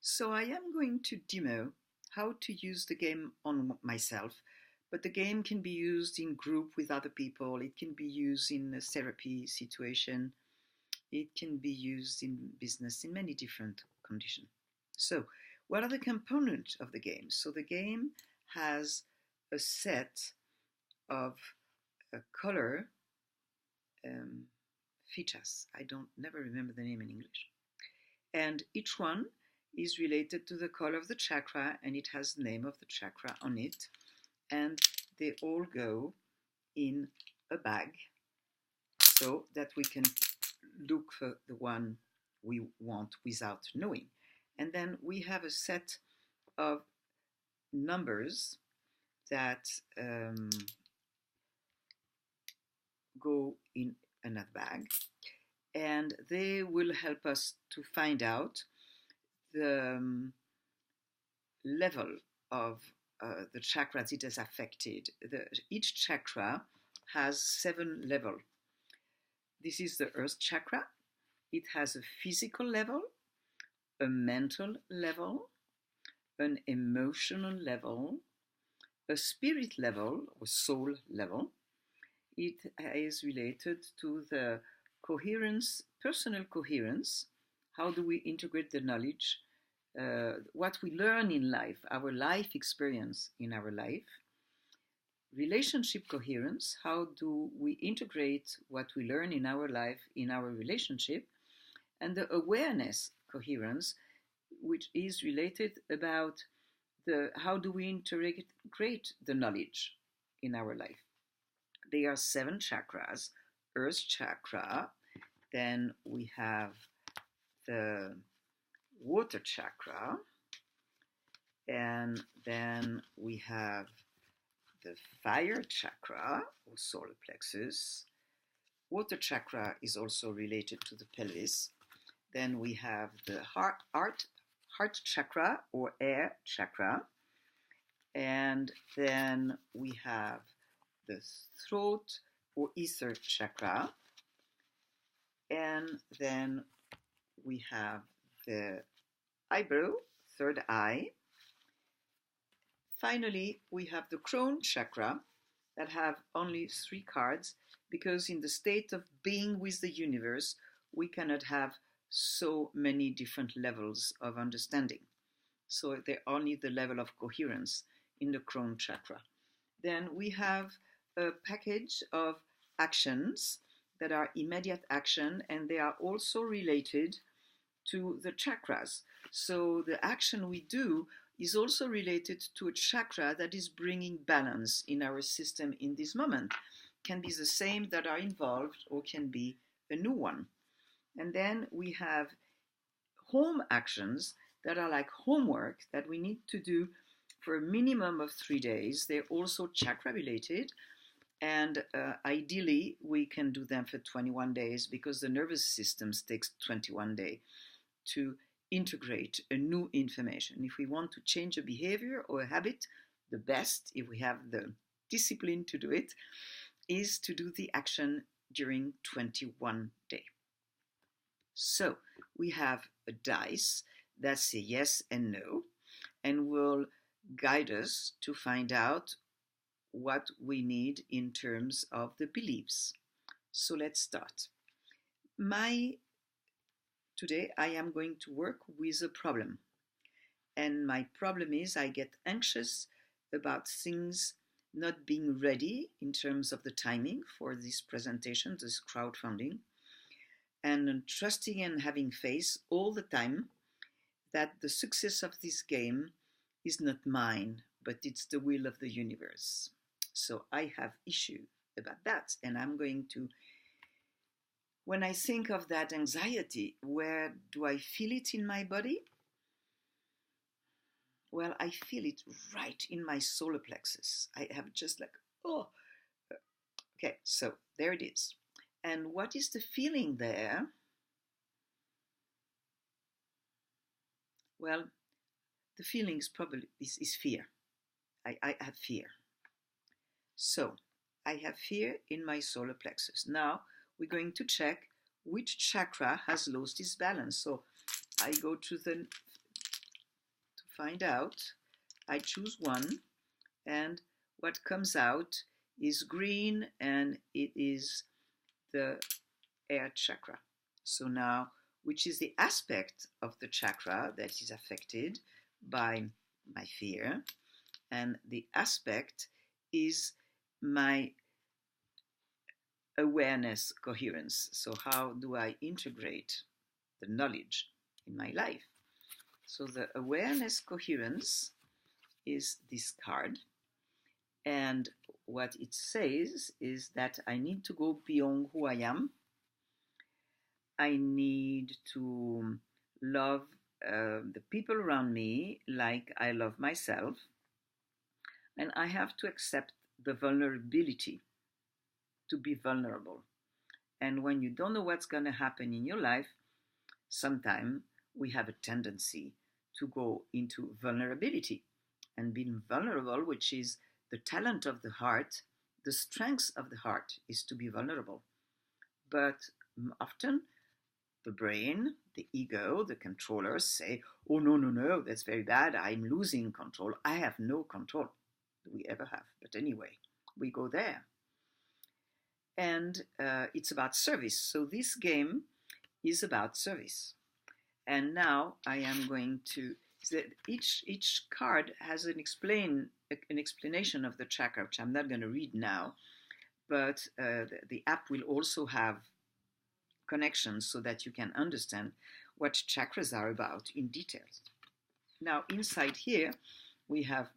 So I am going to demo how to use the game on myself, but the game can be used in group with other people. It can be used in a therapy situation. It can be used in business in many different conditions. So what are the components of the game? So the game has a set of color um, features. I don't never remember the name in English. And each one is related to the color of the chakra, and it has the name of the chakra on it. And they all go in a bag so that we can look for the one we want without knowing. And then we have a set of numbers that go in another bag, and they will help us to find out the level of the chakras it has affected. Each chakra has 7 levels. This is the earth chakra. It has a physical level, a mental level, an emotional level, a spirit level or soul level. It is related to the coherence, personal coherence. How do we integrate the knowledge? What we learn in life, our life experience in our life. Relationship coherence, how do we integrate what we learn in our life in our relationship. And the awareness coherence, which is related about how do we integrate the knowledge in our life. There are 7 chakras. Earth chakra, then we have the water chakra, and then we have the fire chakra or solar plexus. Water chakra is also related to the pelvis. Then we have the heart chakra or air chakra. And then we have the throat or ether chakra. And then we have the eyebrow, third eye. Finally, we have the crown chakra that have only 3 cards, because in the state of being with the universe, we cannot have so many different levels of understanding. So they're only the level of coherence in the crown chakra. Then we have a package of actions that are immediate action, and they are also related to the chakras. So the action we do is also related to a chakra that is bringing balance in our system in this moment. Can be the same that are involved, or can be a new one. And then we have home actions that are like homework that we need to do for a minimum of 3 days. They're also chakra related, and ideally we can do them for 21 days, because the nervous system takes 21 days to integrate a new information. If we want to change a behavior or a habit, the best, if we have the discipline to do it, is to do the action during 21 days. So we have a dice that say yes and no, and will guide us to find out what we need in terms of the beliefs. So let's start. Today I am going to work with a problem. And my problem is I get anxious about things not being ready in terms of the timing for this presentation, this crowdfunding, and trusting and having faith all the time that the success of this game is not mine, but it's the will of the universe. So I have issue about that, and I'm going to, when I think of that anxiety, where do I feel it in my body? Well, I feel it right in my solar plexus. I have just like, oh, okay, so there it is. And what is the feeling there? Well, the feeling is probably is fear. I have fear. So I have fear in my solar plexus. Now we're going to check which chakra has lost its balance. So I go to the find out. I choose one, and what comes out is green, and it is the air chakra. So now, which is the aspect of the chakra that is affected by my fear, and the aspect is my awareness coherence. So how do I integrate the knowledge in my life? So the awareness coherence is this card, and what it says is that I need to go beyond who I am. I need to love the people around me like I love myself, and I have to accept the vulnerability, to be vulnerable. And when you don't know what's going to happen in your life, sometimes we have a tendency to go into vulnerability. And being vulnerable, which is the talent of the heart, the strength of the heart is to be vulnerable. But often the brain, the ego, the controllers say, oh, no, no, no, that's very bad. I'm losing control. I have no control. Do we ever have? But anyway, we go there. And it's about service. So this game is about service. And now I am going to, each card has an explanation of the chakra, which I'm not going to read now, but the app will also have connections so that you can understand what chakras are about in details. Now inside here we have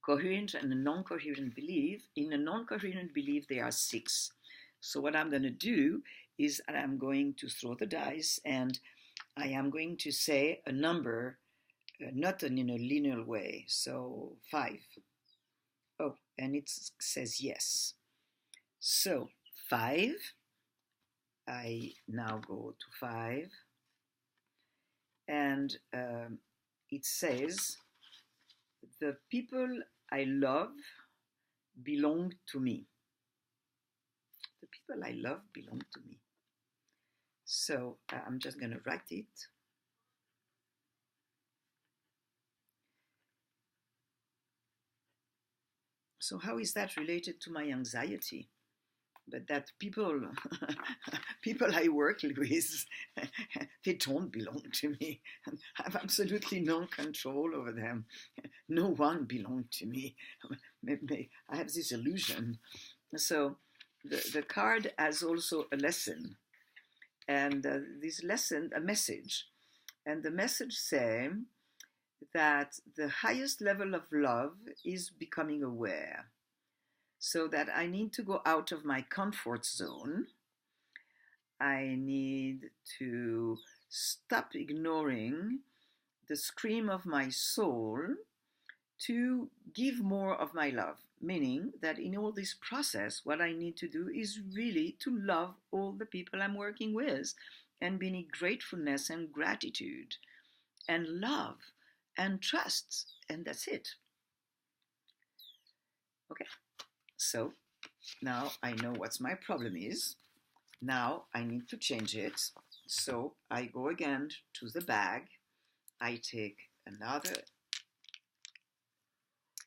coherent and a non-coherent belief. In a non-coherent belief there are 6. So what I'm going to do is I'm going to throw the dice, and I am going to say a number, not in a linear way. So 5. Oh, and it says yes. So 5. I now go to 5. And it says, the people I love belong to me. The people I love belong to me. So I'm just going to write it. So how is that related to my anxiety? But that people I work with, they don't belong to me. I have absolutely no control over them. No one belongs to me. I have this illusion. So the card has also a lesson, and this lesson, a message, and the message says that the highest level of love is becoming aware. So that I need to go out of my comfort zone. I need to stop ignoring the scream of my soul to give more of my love. Meaning that in all this process, what I need to do is really to love all the people I'm working with, and be in gratefulness and gratitude and love and trust, and that's it. Okay. So now I know what my problem is. Now I need to change it. So I go again to the bag. I take another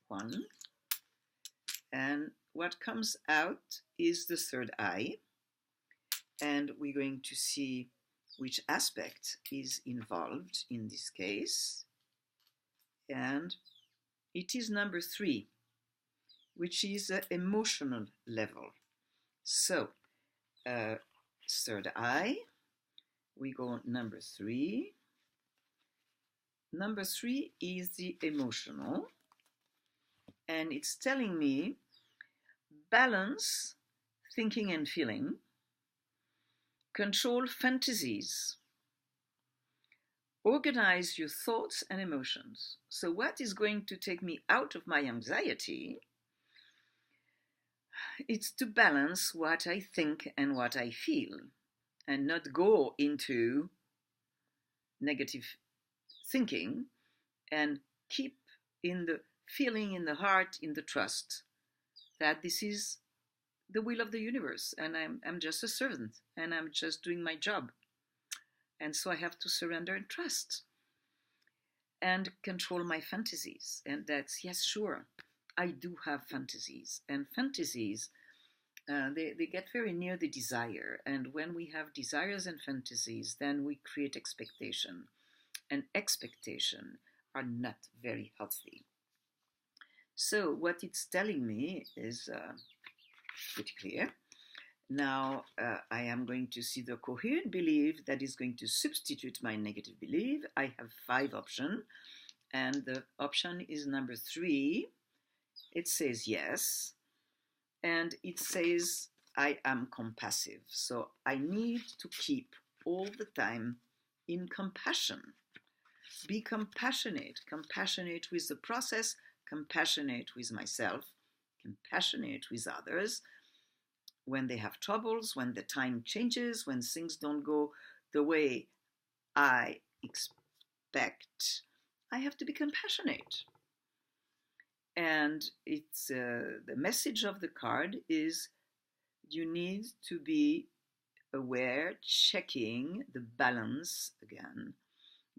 one. And what comes out is the third eye. And we're going to see which aspect is involved in this case. And it is number 3. Which is the emotional level. So, third eye, we go number 3. Number 3 is the emotional, and it's telling me balance thinking and feeling, control fantasies, organize your thoughts and emotions. So what is going to take me out of my anxiety? It's to balance what I think and what I feel, and not go into negative thinking, and keep in the feeling, in the heart, in the trust that this is the will of the universe, and I'm just a servant, and I'm just doing my job. And so I have to surrender and trust. and control my fantasies. And that's, yes, sure, I do have fantasies. And fantasies, they get very near the desire. And when we have desires and fantasies, then we create expectation. And expectation are not very healthy. So what it's telling me is pretty clear. Now I am going to see the coherent belief that is going to substitute my negative belief. I have 5 options, and the option is number 3. It says yes, and it says I am compassive. So I need to keep all the time in compassion. Be compassionate with the process, compassionate with myself, compassionate with others. When they have troubles, when the time changes, when things don't go the way I expect, I have to be compassionate. And it's the message of the card is you need to be aware, checking the balance again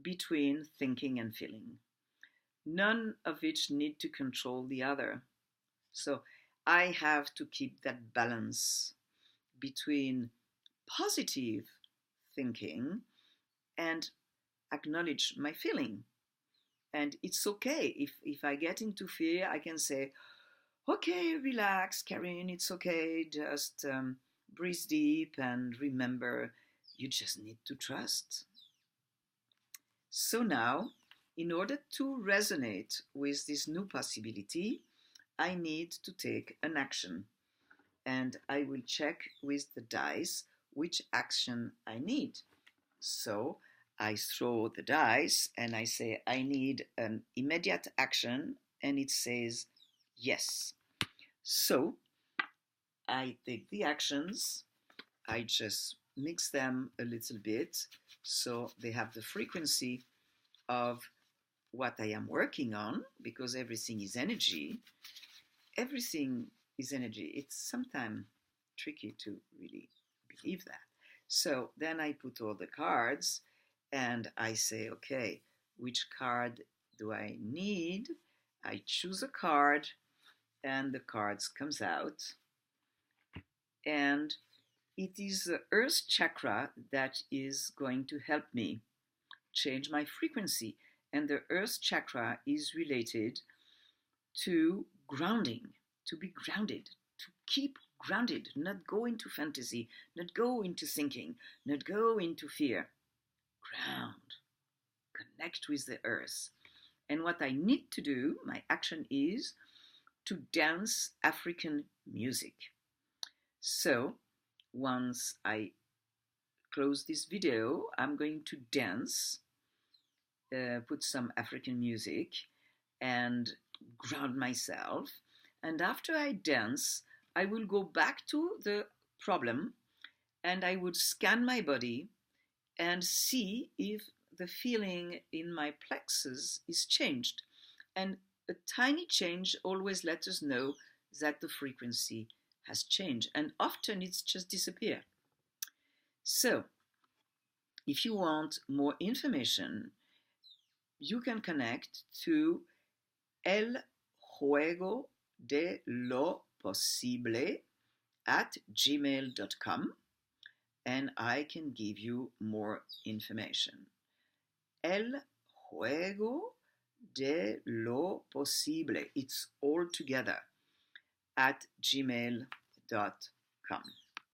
between thinking and feeling. None of which need to control the other. So I have to keep that balance between positive thinking and acknowledge my feeling. And it's okay. If I get into fear, I can say, okay, relax, Karen, it's okay. Just breathe deep and remember, you just need to trust. So now, in order to resonate with this new possibility, I need to take an action. And I will check with the dice which action I need. So I throw the dice and I say I need an immediate action, and it says yes. So I take the actions, I just mix them a little bit so they have the frequency of what I am working on, because everything is energy. Everything is energy. It's sometimes tricky to really believe that. So then I put all the cards and I say, okay, which card do I need? I choose a card and the cards comes out. And it is the earth chakra that is going to help me change my frequency. And the earth chakra is related to grounding, to be grounded, to keep grounded, not go into fantasy, not go into thinking, not go into fear. Ground, connect with the earth. And what I need to do, my action is to dance African music. So once I close this video, I'm going to dance, put some African music and ground myself. And after I dance, I will go back to the problem and I would scan my body and see if the feeling in my plexus is changed. And a tiny change always lets us know that the frequency has changed. And often it's just disappear. So if you want more information, you can connect to El Juego de lo Posible at gmail.com and I can give you more information. El Juego de lo Posible. It's all together at gmail.com.